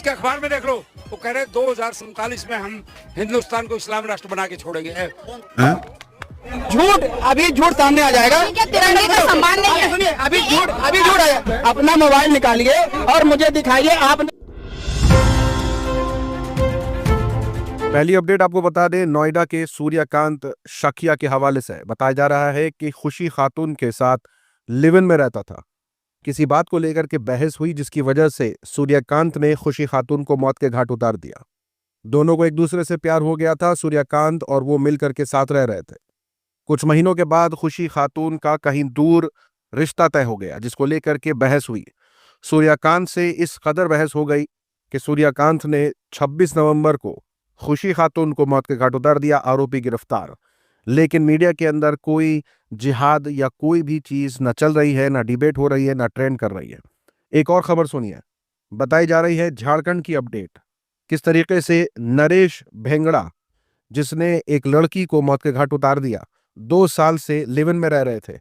के अखबार में देख लो, वो कह रहे 2047 में हम हिंदुस्तान को इस्लाम राष्ट्र बना के छोड़ेंगे। झूठ, अभी झूठ सामने आ जाएगा। तिरंगे का सम्मान नहीं है। सुनिए, अभी झूठ आएगा। अपना मोबाइल निकालिए और मुझे दिखाइए। आप पहली अपडेट आपको बता दें, नोएडा के सूर्यकांत शकिया के हवाले से बताया जा रहा है कि खुशी खातून के साथ लिव इन में रहता था। किसी बात को लेकर के बहस हुई, जिसकी वजह से सूर्यकांत ने खुशी खातून को मौत के घाट उतार दिया। दोनों को एक दूसरे से प्यार हो गया था। सूर्यकांत और वो मिलकर के साथ रह रहे थे। कुछ महीनों के बाद खुशी खातून का कहीं दूर रिश्ता तय हो गया, जिसको लेकर के बहस हुई। सूर्यकांत से इस कदर बहस हो गई कि सूर्यकांत ने 26 नवंबर को खुशी खातून को मौत के घाट उतार दिया। आरोपी गिरफ्तार। लेकिन मीडिया के अंदर कोई जिहाद या कोई भी चीज न चल रही है, ना डिबेट हो रही है, ना ट्रेंड कर रही है। एक और खबर सुनिए, बताई जा रही है झारखंड की अपडेट। किस तरीके से नरेश भेंगड़ा, जिसने एक लड़की को मौत के घाट उतार दिया, 2 साल से लिव इन में रह रहे थे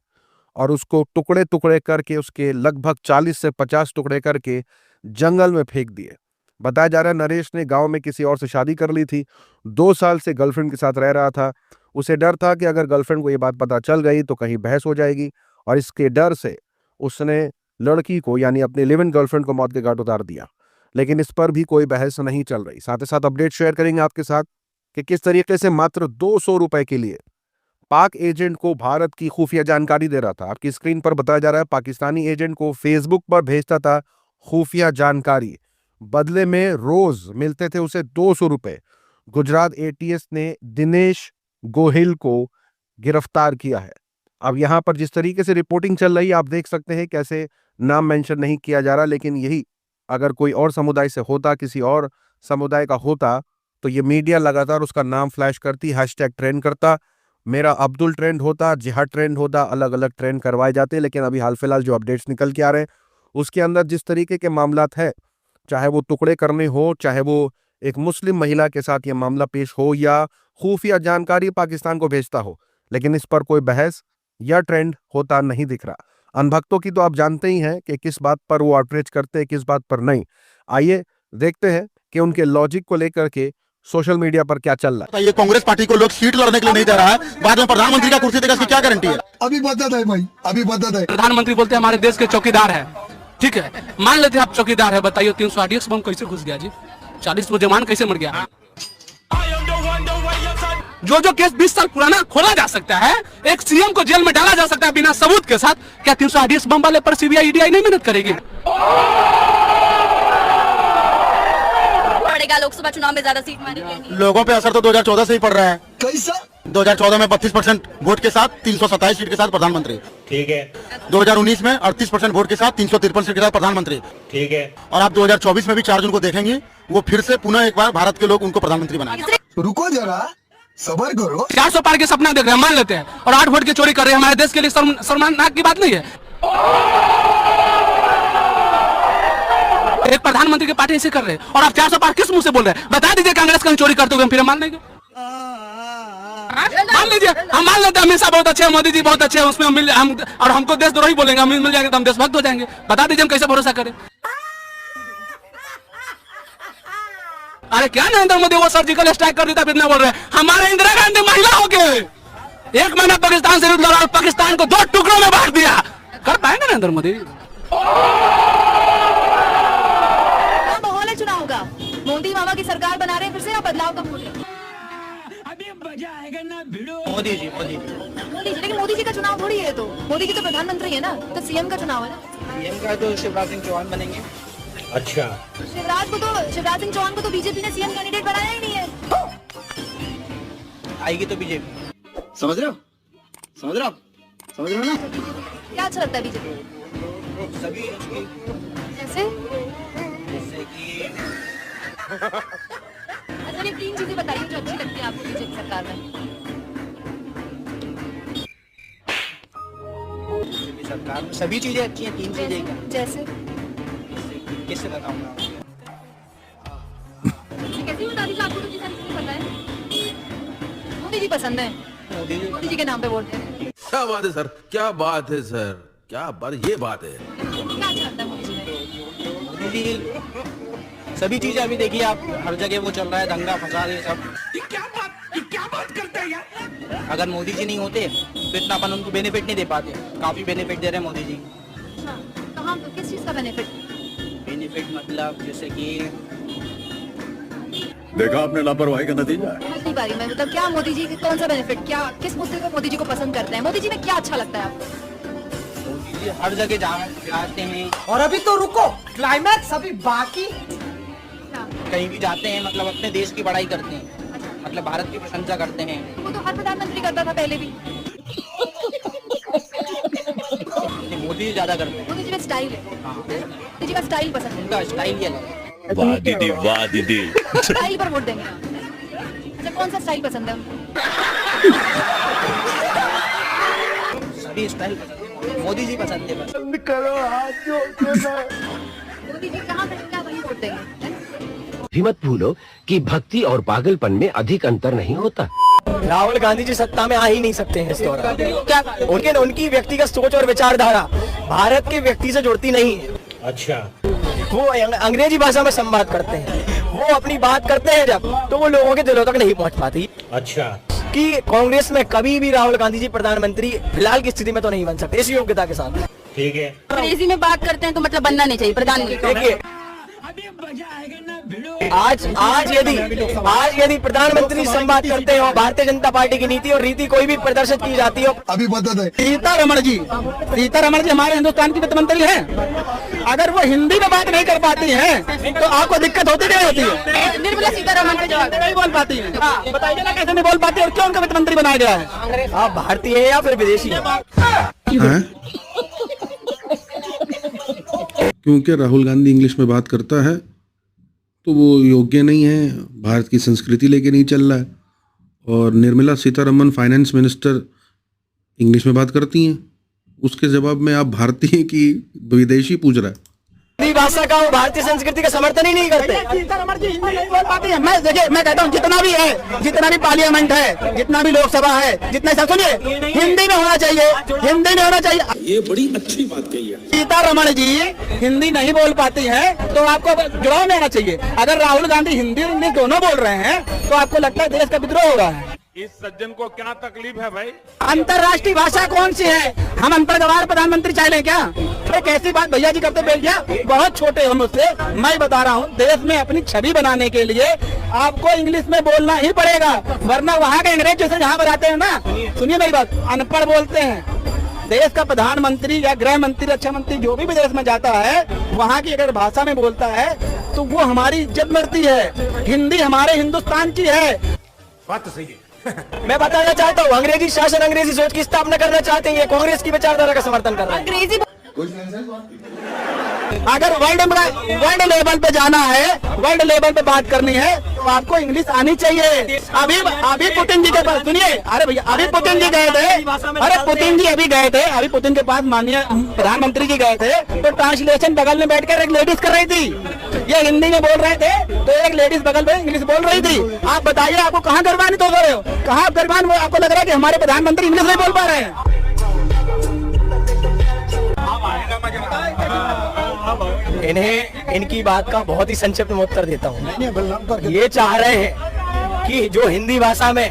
और उसको टुकड़े टुकड़े करके, उसके लगभग 40 से 50 टुकड़े करके जंगल में फेंक दिए। बताया जा रहा है नरेश ने गांव में किसी और से शादी कर ली थी। 2 साल से गर्लफ्रेंड के साथ रह रहा था। उसे डर था कि अगर गर्लफ्रेंड को ये बात पता चल गई तो कहीं बहस हो जाएगी, और इसके डर से उसने लड़की को, यानी अपनी लिव इन गर्लफ्रेंड को मौत के घाट उतार दिया। लेकिन इस पर भी कोई बहस नहीं चल रही। साथ ही साथ अपडेट शेयर करेंगे आपके साथ कि किस तरीके से मात्र 200 रुपए के लिए पाक एजेंट को भारत की खुफिया जानकारी दे रहा था। आपकी स्क्रीन पर बताया जा रहा है, पाकिस्तानी एजेंट को फेसबुक पर भेजता था खुफिया जानकारी। बदले में रोज मिलते थे उसे 200 रुपए। गुजरात एटीएस ने दिनेश गोहिल को गिरफ्तार किया है। अब यहां पर जिस तरीके से रिपोर्टिंग चल रही है, आप देख सकते हैं कैसे नाम मेंशन नहीं किया जा रहा, लेकिन यही अगर कोई और समुदाय से होता, किसी और समुदाय का होता, तो ये मीडिया लगातार उसका नाम फ्लैश करती, हैशटैग ट्रेंड करता, मेरा अब्दुल ट्रेंड होता, जिहाद ट्रेंड होता, अलग अलग ट्रेंड करवाए जाते। लेकिन अभी हाल फिलहाल जो अपडेट्स निकल के आ रहे हैं, उसके अंदर जिस तरीके के मामलात है, चाहे वो टुकड़े करने हो, चाहे वो एक मुस्लिम महिला के साथ ये मामला पेश हो, या खुफिया जानकारी पाकिस्तान को भेजता हो, लेकिन इस पर कोई बहस या ट्रेंड होता नहीं दिख रहा। अनभक्तों की तो आप जानते ही हैं कि किस बात पर वो आउटरीच करते हैं, किस बात पर नहीं। आइए देखते हैं कि उनके लॉजिक को लेकर के सोशल मीडिया पर क्या चल रहा है। ये कांग्रेस पार्टी को लोग सीट लड़ने के लिए नहीं दे रहा है, बाद में प्रधानमंत्री का कुर्सी देगा, इसकी क्या गारंटी है? अभी बदत है भाई, अभी बदत है। प्रधानमंत्री बोलते हैं हमारे देश के चौकीदार है, ठीक है, मान लेते हैं आप चौकीदार है। बताइए 308 बम कैसे घुस गया जी? 40 नौजवान कैसे मर गया? जो केस 20 साल पुराना खोला जा सकता है, एक सीएम को जेल में डाला जा सकता है बिना सबूत के साथ, क्या 308 बम वाले पर सीबीआई ईडी नहीं मेहनत करेगी? पड़ेगा लोकसभा चुनाव में ज्यादा सीट मारेंगे। लोगों पे असर तो 2014 से ही पड़ रहा है। कैसा? 2014 में 32% वोट के साथ 327 सीट के साथ प्रधानमंत्री, ठीक है। 2019 में 38% वोट के साथ 353 सीट के साथ प्रधानमंत्री, ठीक है। और आप 2024 में भी 4 जून को देखेंगे, वो फिर से पुनः एक बार भारत के लोग उनको प्रधानमंत्री बनाएंगे। रुको जरा, सबर करो। 400 पार के सपना देख रहे हैं, मान लेते हैं, और 8 वोट की चोरी कर रहे हैं। हमारे देश के लिए शर्मनाक की बात नहीं है? एक प्रधानमंत्री की पार्टी ऐसे कर रहे हैं, और आप 400 पार किस मुंह से बोल रहे हैं? बता दीजिए कांग्रेस कहीं चोरी करते हुए, हम फिर मान लेंगे। मान लीजिए, हम मान लेते हैं हमेशा बहुत अच्छे हैं, मोदी जी बहुत अच्छे हैं, उसमें हम और हमको देशद्रोही बोलेंगे, हम मिल जाएंगे तो हम देशभक्त हो जाएंगे। बता दीजिए हम कैसे भरोसा करें? अरे क्या नरेंद्र मोदी वो सर्जिकल स्ट्राइक कर देता, फिर बोल रहे हैं हमारे इंदिरा गांधी महिला हो गए, 1 महीना पाकिस्तान से लड़ा और पाकिस्तान को 2 टुकड़ों में बांट दिया। कर पाएंगे नरेंद्र मोदी? माहौल है चुनाव का, मोदी मामा की सरकार बना रहे हैं, फिर से आप बदलाव का बोल रहे हैं। मोदी जी, लेकिन मोदी जी का चुनाव थोड़ी है, तो मोदी जी तो प्रधानमंत्री है ना, तो सीएम का चुनाव है ना। सीएम का तो शिवराज सिंह चौहान बनेंगे। अच्छा, शिवराज सिंह चौहान को तो बीजेपी ने सीएम कैंडिडेट बनाया ही नहीं है। आएगी तो बीजेपी। समझ रहे हो? समझ रहे हो? समझ रहे हो ना? क्या अच्छा लगता है बीजेपी? सभी जैसे जैसे कि अच्छा, ये 3 चीजें बताइए जो अच्छी लगती है आपको बीजेपी सरकार में। बीजेपी सरकार में सभी चीजें अच्छी हैं, 3 चीजें क्या? जैसे किससे बताऊँ मैं? कैसे बता दीजिए, आपको तो ये सारी चीजें पता है। मोदी जी पसंद है, मोदी जी के नाम पे वोट है। क्या बात है सर, क्या बात है सर, क्या बात, ये बात है। क्या अच्छा लगता है मोदी जी में? मोदी जी सभी चीजें अभी देखिए आप, हर जगह वो चल रहा है, दंगा फसाद ये सब। ये क्या बात करते हैं यार? अगर मोदी जी नहीं होते तो इतना अपन उनको बेनिफिट नहीं दे पाते। काफी बेनिफिट दे रहे हैं मोदी जी। अच्छा, कहाँ किस चीज़ का बेनिफिट? बेनिफिट मतलब जैसे कि देखा आपने लापरवाही का नतीजा है। समझ नहीं पा रही मैं, मतलब क्या मोदी जी कौन सा बेनिफिट, क्या किस मुद्दे पे मोदी जी को पसंद करते हैं? मोदी जी में क्या अच्छा लगता है आपको? मोदी जी हर जगह जाते हैं, और अभी तो रुको, क्लाइमैक्स अभी बाकी। अच्छा, कहीं भी जाते हैं, मतलब अपने देश की बड़ाई करते हैं, मतलब भारत की प्रशंसा करते हैं। वो तो हर प्रधानमंत्री करता था पहले भी। मोदी जी ज्यादा करते हैं। मोदी जी में स्टाइल है, मोदी जी का स्टाइल पसंद है, उनका स्टाइल ही अलग है। वाह दीदी, वाह दीदी। स्टाइल पर वोट देंगे आप। अच्छा, कौन सा स्टाइल पसंद है उनको? सभी स्टाइल पसंद है, मोदी जी पसंद है बस। मोदी जी कहाँ पे क्या वही वोट देंगे? भी मत भूलो कि भक्ति और पागलपन में अधिक अंतर नहीं होता। राहुल गांधी जी सत्ता में आ ही नहीं सकते हैं इस दौरान। क्या उनकी व्यक्तिगत सोच और विचारधारा भारत के व्यक्ति से जुड़ती नहीं है। अच्छा, वो अंग्रेजी भाषा में संवाद करते हैं, वो अपनी बात करते हैं जब, तो वो लोगों के दिलों तक नहीं पहुंच पाती। अच्छा, कि कांग्रेस में कभी भी राहुल गांधी जी प्रधानमंत्री फिलहाल की स्थिति में तो नहीं बन सकते इस योग्यता के साथ। ठीक है। अंग्रेजी में बात करते हैं तो मतलब बनना नहीं चाहिए प्रधानमंत्री। देखिए आज यदि प्रधानमंत्री संवाद करते हो, भारतीय जनता पार्टी की नीति और रीति कोई भी प्रदर्शित की जाती हो, अभी बता दे। सीतारमण जी हमारे हिंदुस्तान की वित्त मंत्री हैं। अगर वो हिंदी में बात नहीं कर पाती हैं तो आपको दिक्कत होती नहीं होती है? निर्मला सीतारमण का जवाब नहीं बोल पाती है, बताइए ना कैसे नहीं बोल पाती और क्यों उनका वित्त मंत्री बनाया गया है? आप भारतीय है या फिर विदेशी है? क्योंकि राहुल गांधी इंग्लिश में बात करता है तो वो योग्य नहीं है, भारत की संस्कृति लेके नहीं चल रहा है। और Nirmala Sitharaman finance minister English में बात करती हैं, उसके जवाब में आप भारतीय की विदेशी पूछ रहा है। हिंदी भाषा का वो भारतीय संस्कृति का समर्थन ही नहीं करते। सीतारमण जी हिंदी नहीं बोल पाती है। मैं कहता हूँ जितना भी है, जितना भी पार्लियामेंट है, जितना भी लोकसभा है, जितना सब सुनिए हिंदी में होना चाहिए, हिंदी में होना चाहिए। ये बड़ी अच्छी बात कही है। सीतारमण जी हिंदी नहीं बोल पाती हैं तो आपको जुड़ाव में आना चाहिए। अगर राहुल गांधी हिंदी और इंग्लिश दोनों बोल रहे हैं तो आपको लगता है देश का विद्रोह हो रहा है। इस सज्जन को क्या तकलीफ है भाई? अंतर्राष्ट्रीय भाषा कौन सी है? हम अंतर्गवार प्रधानमंत्री चाह लें क्या? अरे कैसी बात भैया जी करते बैठ गया, बहुत छोटे हो मुझसे। मैं बता रहा हूँ, देश में अपनी छवि बनाने के लिए आपको इंग्लिश में बोलना ही पड़ेगा, वरना वहाँ के अंग्रेज जैसे जहाँ पर आते हैं ना, सुनिए मेरी बात, अनपढ़ बोलते हैं। देश का प्रधानमंत्री या गृह मंत्री, रक्षा मंत्री जो भी विदेश में जाता है, वहाँ की अगर भाषा में बोलता है तो वो हमारी इज्जत बढ़ती है। हिंदी हमारे हिंदुस्तान की है। बात तो सही है। मैं बताना चाहता हूँ, अंग्रेजी शासन, अंग्रेजी सोच की स्थापना करना चाहते हैं, ये कांग्रेस की विचारधारा का समर्थन कर रहे हैं। अंग्रेजी अगर वर्ल्ड लेवल पे जाना है, वर्ल्ड लेवल पे बात करनी है तो आपको इंग्लिश आनी चाहिए। अभी पुतिन जी के पास, सुनिए, अरे भैया अभी पुतिन जी गए थे, अरे पुतिन जी अभी गए थे, अभी पुतिन के पास माननीय प्रधानमंत्री जी गए थे तो ट्रांसलेशन बगल में बैठकर एक लेडीज कर रही थी। ये हिंदी में बोल रहे थे तो एक लेडीज बगल में इंग्लिश बोल रही थी। आप बताइए आपको कहाँ गर्वान्वित हो रहे हो? कहाँ गर्वान आपको लग रहा है कि हमारे प्रधानमंत्री इंग्लिश नहीं बोल पा रहे हैं? इन्हें इनकी बात का बहुत ही संक्षिप्त में उत्तर देता हूँ। ये चाह रहे हैं कि जो हिंदी भाषा में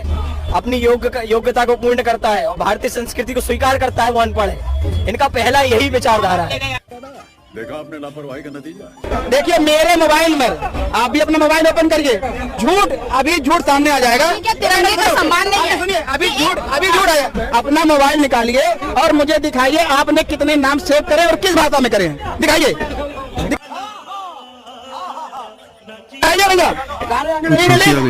अपनी योग्यता को पूर्ण करता है और भारतीय संस्कृति को स्वीकार करता है वो अनपढ़ है। इनका पहला यही विचारधारा है। देखा आपने लापरवाही का नतीजा। देखिए मेरे मोबाइल में, आप भी अपना मोबाइल ओपन करिए, अभी झूठ सामने आ जाएगा। क्या तिरंगे का सम्मान नहीं है? सुनिए अभी झूठ आएगा। अपना मोबाइल निकालिए और मुझे दिखाइए आपने कितने नाम सेव करे और किस भाषा में करे, दिखाइए।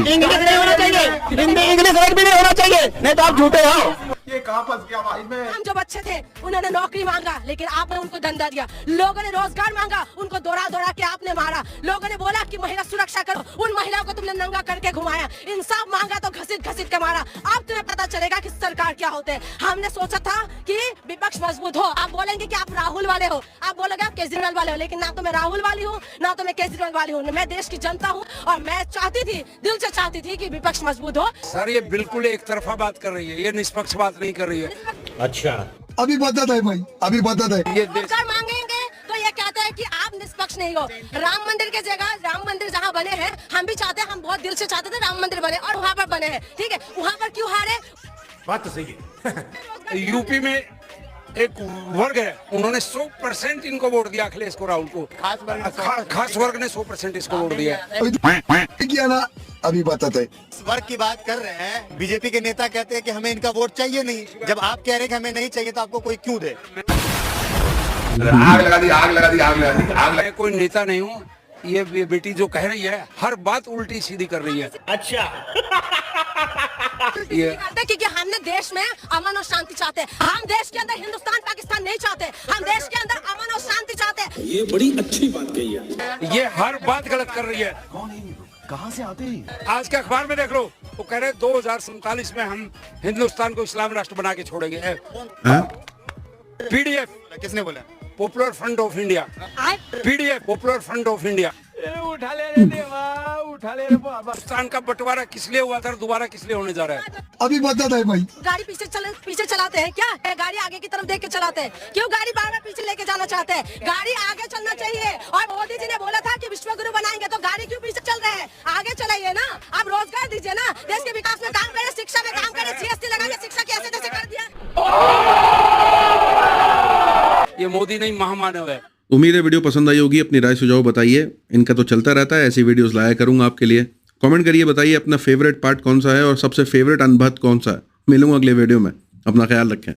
इंग्लिश नहीं होना चाहिए, हिंदी इंग्लिश एक भी नहीं होना चाहिए, नहीं तो आप झूठे हो। ये कहाँ फंस गया भाई मैं? हम जब अच्छे थे उन्होंने नौकरी मांगा लेकिन आपने उनको धंधा दिया। लोगों ने रोजगार मांगा, उनको दौड़ा दौड़ा के आपने मारा। लोगों ने बोला कि महिला सुरक्षा करो, उन महिलाओं को तुमने नंगा करके घुमाया। इंसाफ मांगा तो घसीट घसीट के मारा। अब तुम्हें पता चलेगा कि सरकार क्या होते हैं। हमने सोचा था कि विपक्ष मजबूत हो। आप बोलेंगे कि आप राहुल वाले हो, आप बोलोगे आप केजरीवाल वाले हो, लेकिन ना तो मैं राहुल वाली हूँ ना तो मैं केजरीवाल वाली हूँ। मैं देश की जनता हूँ और मैं चाहती थी, दिल से चाहती थी कि विपक्ष मजबूत हो। सर ये बिल्कुल एक तरफा बात कर रही है, ये निष्पक्ष बात नहीं कर रही है। अच्छा, अभी बता दे भाई, अभी बता दे। ये रोजगार मांगेंगे तो ये कहते हैं कि आप निष्पक्ष बर्दाश्त नहीं हो। राम मंदिर के जगह राम मंदिर जहाँ बने हैं, हम भी चाहते हैं, हम बहुत दिल से चाहते थे राम मंदिर बने और वहाँ पर बने हैं, ठीक है, वहाँ पर क्यों हारे? बात तो सही है। यूपी में एक वर्ग है, उन्होंने 100% इनको वोट दिया, अखिलेश को, राहुल को, खास वर्ग ने 100% इसको वोट दिया। किया ना, अभी बताते। इस वर्ग की बात कर रहे हैं, बीजेपी के नेता कहते हैं कि हमें इनका वोट चाहिए नहीं। जब आप कह रहे हैं कि हमें नहीं चाहिए तो आपको कोई क्यों दे? आग लगा दी, आग लगा दी, आग लगा दी, आग लगा मैं कोई नेता नहीं हूँ। ये बेटी जो कह रही है, हर बात उल्टी सीधी कर रही है। अच्छा ये क्योंकि हमने देश में अमन और शांति चाहते हैं। हम देश के अंदर हिंदुस्तान पाकिस्तान नहीं चाहते, हम देश के अंदर अमन और शांति चाहते हैं। ये बड़ी अच्छी बात कही है। ये हर बात गलत कर रही है। कहाँ से आते हैं? आज के अखबार में देख लो, वो कह रहे 2047 में हम हिंदुस्तान को इस्लाम राष्ट्र बना के छोड़ेंगे। पीडीएफ किसने बोला? Popular front of India, PDF popular front of India. उठा ले रे देवा, उठा ले रे बाबा। हिंदुस्तान का बंटवारा किस लिए हुआ था और दोबारा किस लिए होने जा रहा है? अभी बताता है भाई। गाड़ी पीछे चलाते हैं क्या? गाड़ी आगे की तरफ देख के चलाते हैं, क्यों गाड़ी बार बार पीछे लेके जाना चाहते हैं? गाड़ी आगे चलना चाहिए। और मोदी जी ने बोला था कि विश्व गुरु बनाएंगे, तो गाड़ी क्यों पीछे चल रहे हैं? आगे चलाइए ना, आप रोजगार दीजिए ना, देश के विकास में काम करें, शिक्षा में काम करें। जीएसटी लगा के शिक्षा कैसे कैसे कर दिया। ये मोदी नहीं, महामानव है। उम्मीद है वीडियो पसंद आई होगी। अपनी राय सुझाव बताइए, इनका तो चलता रहता है, ऐसी वीडियोस लाया करूंगा आपके लिए। कमेंट करिए, बताइए अपना फेवरेट पार्ट कौन सा है और सबसे फेवरेट अनबहत कौन सा है। मिलूंगा अगले वीडियो में, अपना ख्याल रखें।